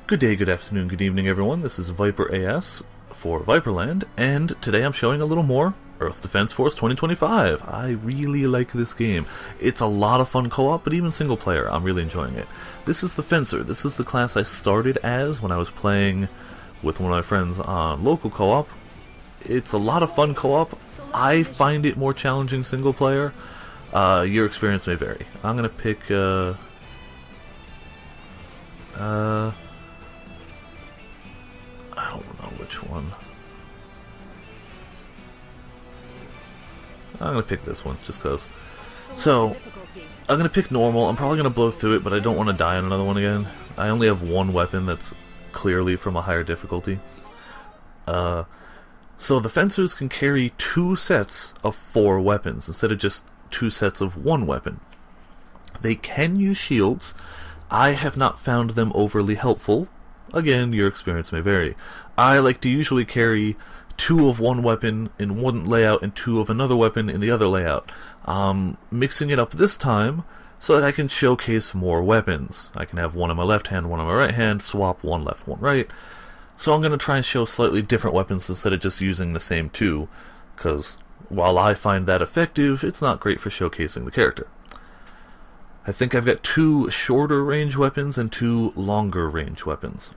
Good day, good afternoon, good evening, everyone. This is ViperAS for Viperland, and today I'm showing a little more Earth Defense Force 2025. I really like this game. It's a lot of fun co-op, but even single player, I'm really enjoying it. This is the Fencer. This is the class I started as when I was playing with one of my friends on local co-op. It's a lot of fun co-op. I find it more challenging single player. Your experience may vary. I'm gonna pick I don't know which one. I'm gonna pick this one, just cause. So, I'm gonna pick normal. I'm probably gonna blow through it, but I don't want to die on another one again. I only have one weapon that's clearly from a higher difficulty. So the fencers can carry 2 sets of 4 weapons, instead of just 2 sets of 1 weapon. They can use shields. I have not found them overly helpful. Again, your experience may vary. I like to usually carry 2 of one weapon in one layout and 2 of another weapon in the other layout. Mixing it up this time so that I can showcase more weapons. I can have one on my left hand, one on my right hand, swap one left, one right. So I'm going to try and show slightly different weapons instead of just using the same 2, because while I find that effective, it's not great for showcasing the character. I think I've got 2 shorter range weapons and 2 longer range weapons.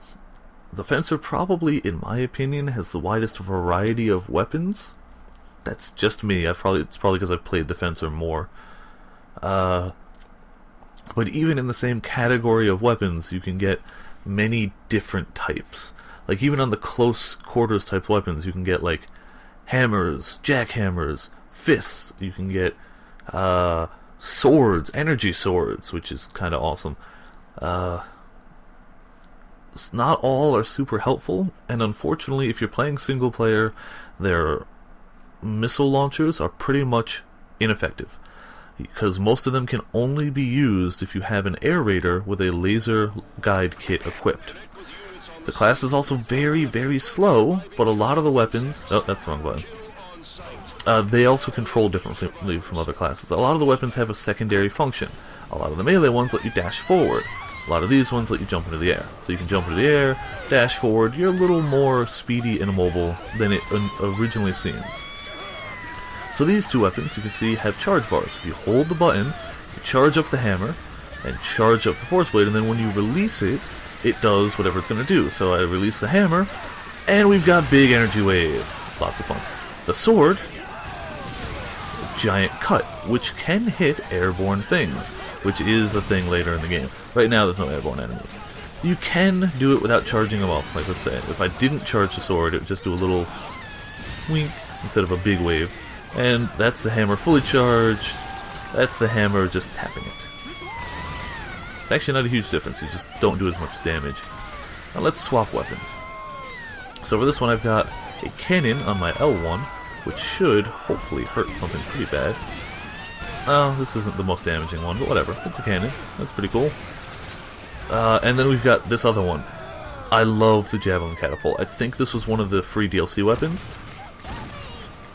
The Fencer probably, in my opinion, has the widest variety of weapons. That's just me. It's probably because I've played the Fencer more. But even in the same category of weapons, you can get many different types. Like even on the close quarters type weapons, you can get like hammers, jackhammers, fists. You can get swords, energy swords, which is kind of awesome. Not all are super helpful, and unfortunately, if you're playing single player, their missile launchers are pretty much ineffective, because most of them can only be used if you have an air raider with a laser guide kit equipped. The class is also very, very slow, but a lot of the weapons... Oh, that's the wrong button. They also control differently from other classes. A lot of the weapons have a secondary function. A lot of the melee ones let you dash forward. A lot of these ones let you jump into the air. So you can jump into the air, dash forward. You're a little more speedy and mobile than it originally seems. So these 2 weapons, you can see, have charge bars. If you hold the button, you charge up the hammer, and charge up the force blade, and then when you release it, it does whatever it's going to do. So I release the hammer, and we've got big energy wave. Lots of fun. The sword, giant cut, which can hit airborne things, which is a thing later in the game. Right now there's no airborne enemies. You can do it without charging them up. Like let's say, if I didn't charge the sword, it would just do a little wink instead of a big wave. And that's the hammer fully charged. That's the hammer just tapping it. It's actually not a huge difference, you just don't do as much damage. Now let's swap weapons. So for this one I've got a cannon on my L1, which should hopefully hurt something pretty bad. Oh, this isn't the most damaging one, but whatever. It's a cannon. That's pretty cool. And then we've got this other one. I love the javelin catapult. I think this was one of the free DLC weapons.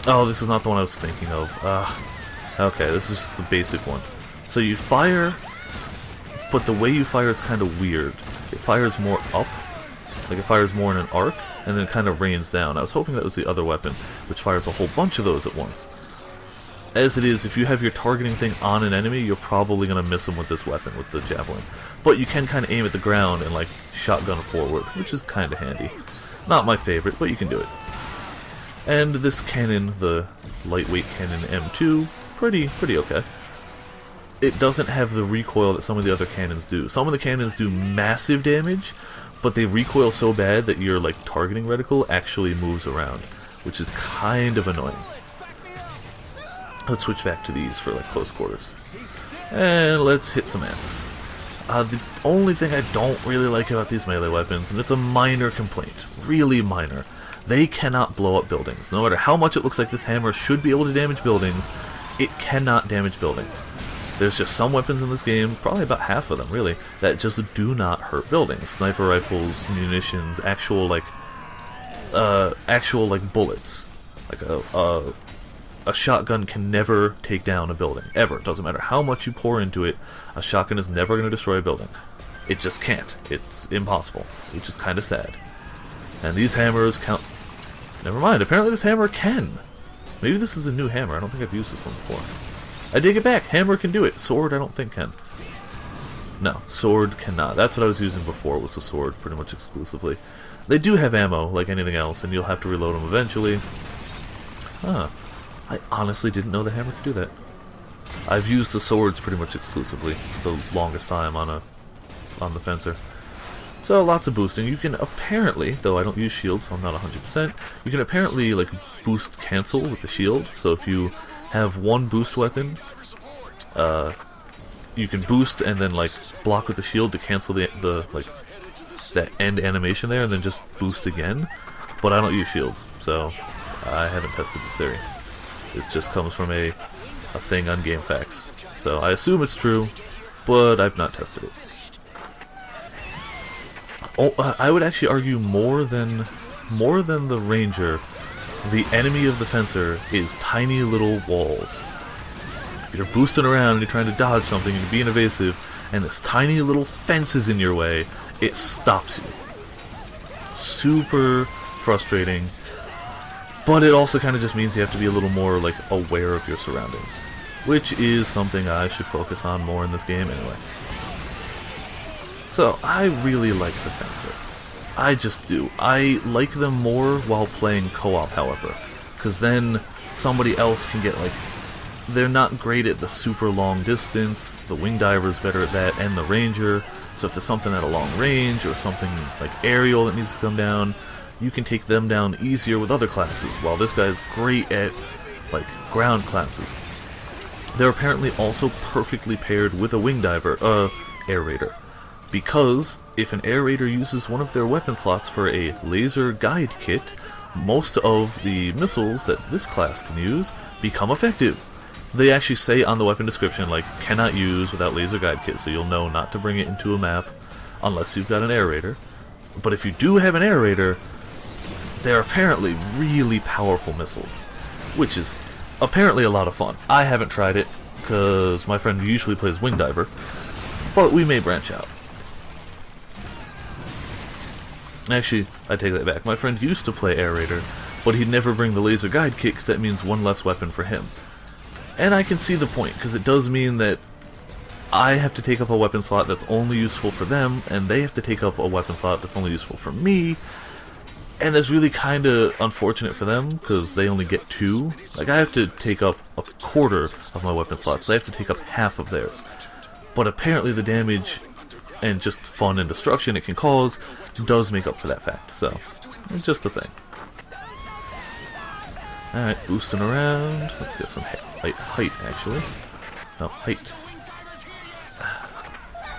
Oh, this is not the one I was thinking of. Okay, this is just the basic one. So you fire, but the way you fire is kind of weird. It fires more up, like it fires more in an arc, and then it kind of rains down. I was hoping that was the other weapon, which fires a whole bunch of those at once. As it is, if you have your targeting thing on an enemy, you're probably going to miss them with this weapon, with the javelin. But you can kind of aim at the ground and like shotgun forward, which is kind of handy. Not my favorite, but you can do it. And this cannon, the lightweight cannon M2, pretty okay. It doesn't have the recoil that some of the other cannons do. Some of the cannons do massive damage, but they recoil so bad that your like targeting reticle actually moves around, which is kind of annoying. Let's switch back to these for like close quarters. And let's hit some ants. The only thing I don't really like about these melee weapons, and it's a minor complaint, really minor, they cannot blow up buildings. No matter how much it looks like this hammer should be able to damage buildings, it cannot damage buildings. There's just some weapons in this game, probably about half of them really, that just do not hurt buildings. Sniper rifles, munitions, actual bullets. Like a shotgun can never take down a building, ever. It doesn't matter how much you pour into it, a shotgun is never going to destroy a building. It just can't. It's impossible, which is kind of sad. And these hammers count... Never mind, apparently this hammer can. Maybe this is a new hammer. I don't think I've used this one before. I take it back. Hammer can do it. Sword, I don't think can. No, sword cannot. That's what I was using before, was the sword, pretty much exclusively. They do have ammo, like anything else, and you'll have to reload them eventually. Huh. I honestly didn't know the hammer could do that. I've used the swords pretty much exclusively the longest time on the fencer. So lots of boosting. You can apparently, though I don't use shields, so I'm not 100%, you can apparently like boost cancel with the shield. So if you have one boost weapon, you can boost and then like block with the shield to cancel the like that end animation there, and then just boost again. But I don't use shields, so I haven't tested this theory. It just comes from a thing on GameFAQs. So I assume it's true, but I've not tested it. Oh, I would actually argue more than the ranger, the enemy of the fencer is tiny little walls. If you're boosting around and you're trying to dodge something and you're being evasive, and this tiny little fence is in your way, it stops you. Super frustrating, but it also kind of just means you have to be a little more like aware of your surroundings, which is something I should focus on more in this game anyway. So, I really like the fencer. I just do. I like them more while playing co-op, however, because then somebody else can get, like, they're not great at the super long distance, the wing diver's better at that, and the ranger, so if there's something at a long range, or something like aerial that needs to come down, you can take them down easier with other classes, while this guy's great at, like, ground classes. They're apparently also perfectly paired with a wing diver, air raider. Because if an air raider uses one of their weapon slots for a laser guide kit, most of the missiles that this class can use become effective. They actually say on the weapon description, like, cannot use without laser guide kit, so you'll know not to bring it into a map unless you've got an air raider. But if you do have an air raider, they're apparently really powerful missiles, which is apparently a lot of fun. I haven't tried it, because my friend usually plays wing diver, but we may branch out. Actually, I take that back. My friend used to play Air Raider, but he'd never bring the laser guide kit because that means one less weapon for him. And I can see the point, because it does mean that I have to take up a weapon slot that's only useful for them, and they have to take up a weapon slot that's only useful for me. And that's really kind of unfortunate for them, because they only get 2. Like, I have to take up a quarter of my weapon slots, so I have to take up half of theirs. But apparently the damage and just fun and destruction it can cause does make up for that fact, so it's just a thing. Alright, boosting around. Let's get some height, actually. No, height.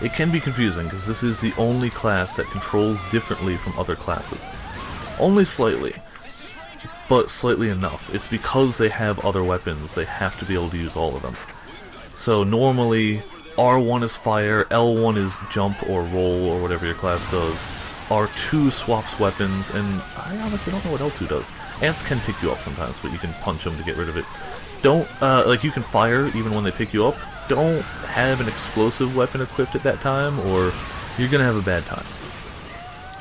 It can be confusing, because this is the only class that controls differently from other classes. Only slightly, but slightly enough. It's because they have other weapons, they have to be able to use all of them. So normally, R1 is fire, L1 is jump or roll or whatever your class does, R2 swaps weapons, and I honestly don't know what L2 does. Ants can pick you up sometimes, but you can punch them to get rid of it. Don't, like you can fire even when they pick you up. Don't have an explosive weapon equipped at that time, or you're gonna have a bad time.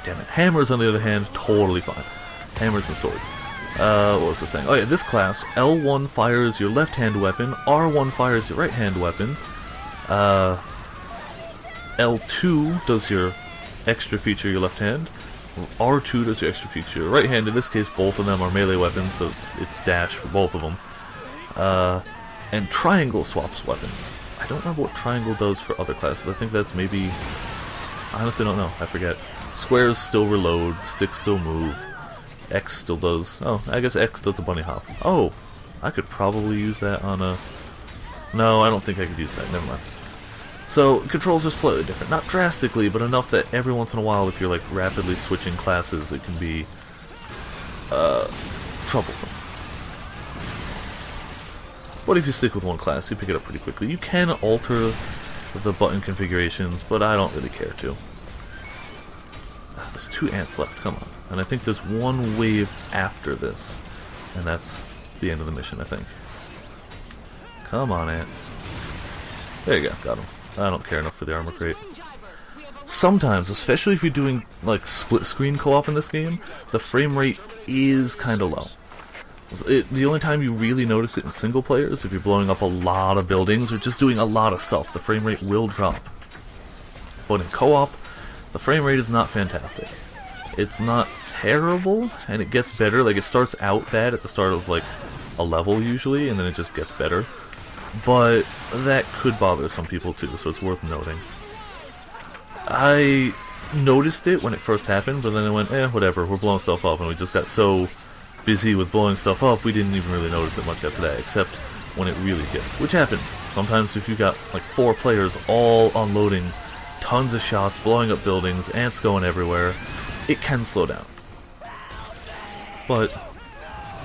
Damn it. Hammers, on the other hand, totally fine. Hammers and swords. What was I saying? Oh yeah, this class, L1 fires your left-hand weapon, R1 fires your right-hand weapon, L2 does your extra feature your left hand, R2 does your extra feature your right hand. In this case, both of them are melee weapons, so it's dash for both of them. And triangle swaps weapons. I don't remember what triangle does for other classes. I think that's maybe... I honestly don't know. I forget. Squares still reload, sticks still move, X still does... Oh, I guess X does a bunny hop. Oh, I could probably use that on a... No, I don't think I could use that. Never mind. So, controls are slightly different. Not drastically, but enough that every once in a while, if you're like rapidly switching classes, it can be troublesome. But if you stick with one class, you pick it up pretty quickly. You can alter the button configurations, but I don't really care to. There's 2 ants left, come on. And I think there's one wave after this. And that's the end of the mission, I think. Come on, ant. There you go, got him. I don't care enough for the armor crate. sometimes, especially if you're doing like split screen co-op in this game, the frame rate is kind of low. The only time you really notice it in single player is if you're blowing up a lot of buildings or just doing a lot of stuff. The frame rate will drop. But in co-op, the frame rate is not fantastic. It's not terrible, and it gets better. Like, it starts out bad at the start of like a level usually, and then it just gets better. But that could bother some people too, so it's worth noting. I noticed it when it first happened, but then I went, whatever, we're blowing stuff up, and we just got so busy with blowing stuff up, we didn't even really notice it much after that, except when it really hit. Which happens. Sometimes if you've got like 4 players all unloading tons of shots, blowing up buildings, ants going everywhere, it can slow down. But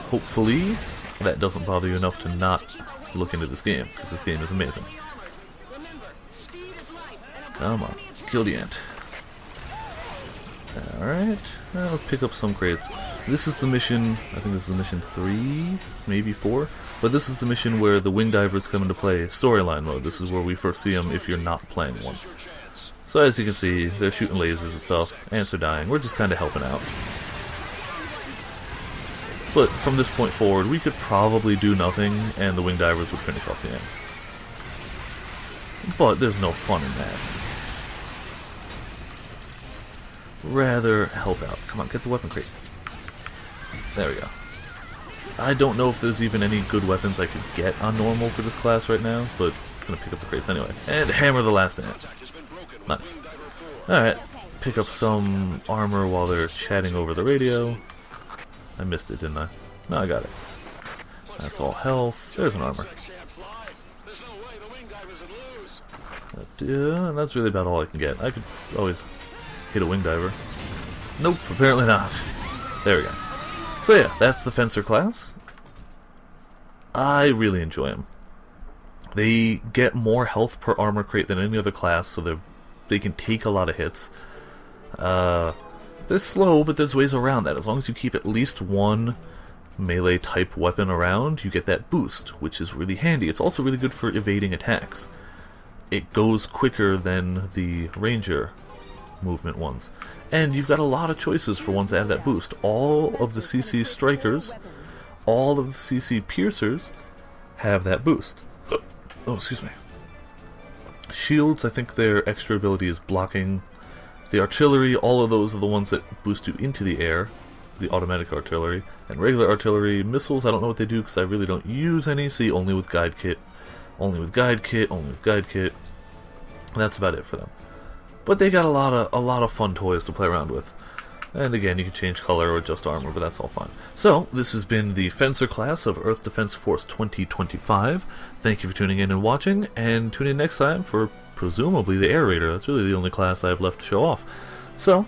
hopefully that doesn't bother you enough to not look into this game, because this game is amazing. Come on, kill the ant. Alright, let's pick up some crates. This is the mission, I think this is mission 3, maybe 4, but this is the mission where the wing divers come into play, storyline mode. This is where we first see them if you're not playing one. So as you can see, they're shooting lasers and stuff, ants are dying, we're just kind of helping out. But from this point forward, we could probably do nothing, and the wing divers would finish off the ants. But there's no fun in that. Rather help out. Come on, get the weapon crate. There we go. I don't know if there's even any good weapons I could get on normal for this class right now, but I'm gonna pick up the crates anyway. And hammer the last ant. Nice. Alright, pick up some armor while they're chatting over the radio. I missed it, didn't I? No, I got it. That's all health. There's an armor. And that's really about all I can get. I could always hit a wing diver. Nope, apparently not. There we go. So yeah, that's the Fencer class. I really enjoy them. They get more health per armor crate than any other class, so they can take a lot of hits. They're slow, but there's ways around that. As long as you keep at least one melee type weapon around, you get that boost, which is really handy. It's also really good for evading attacks. It goes quicker than the ranger movement ones. And you've got a lot of choices for ones that have that boost. All of the CC strikers, all of the CC piercers have that boost. Oh, excuse me. Shields, I think their extra ability is blocking. The artillery, all of those are the ones that boost you into the air, the automatic artillery. And regular artillery, missiles, I don't know what they do because I really don't use any. See, only with guide kit, only with guide kit, only with guide kit. That's about it for them. But they got a lot of fun toys to play around with. And again, you can change color or adjust armor, but that's all fine. So, this has been the Fencer class of Earth Defense Force 2025. Thank you for tuning in and watching, and tune in next time for presumably the Air Raider. That's really the only class I have left to show off. So,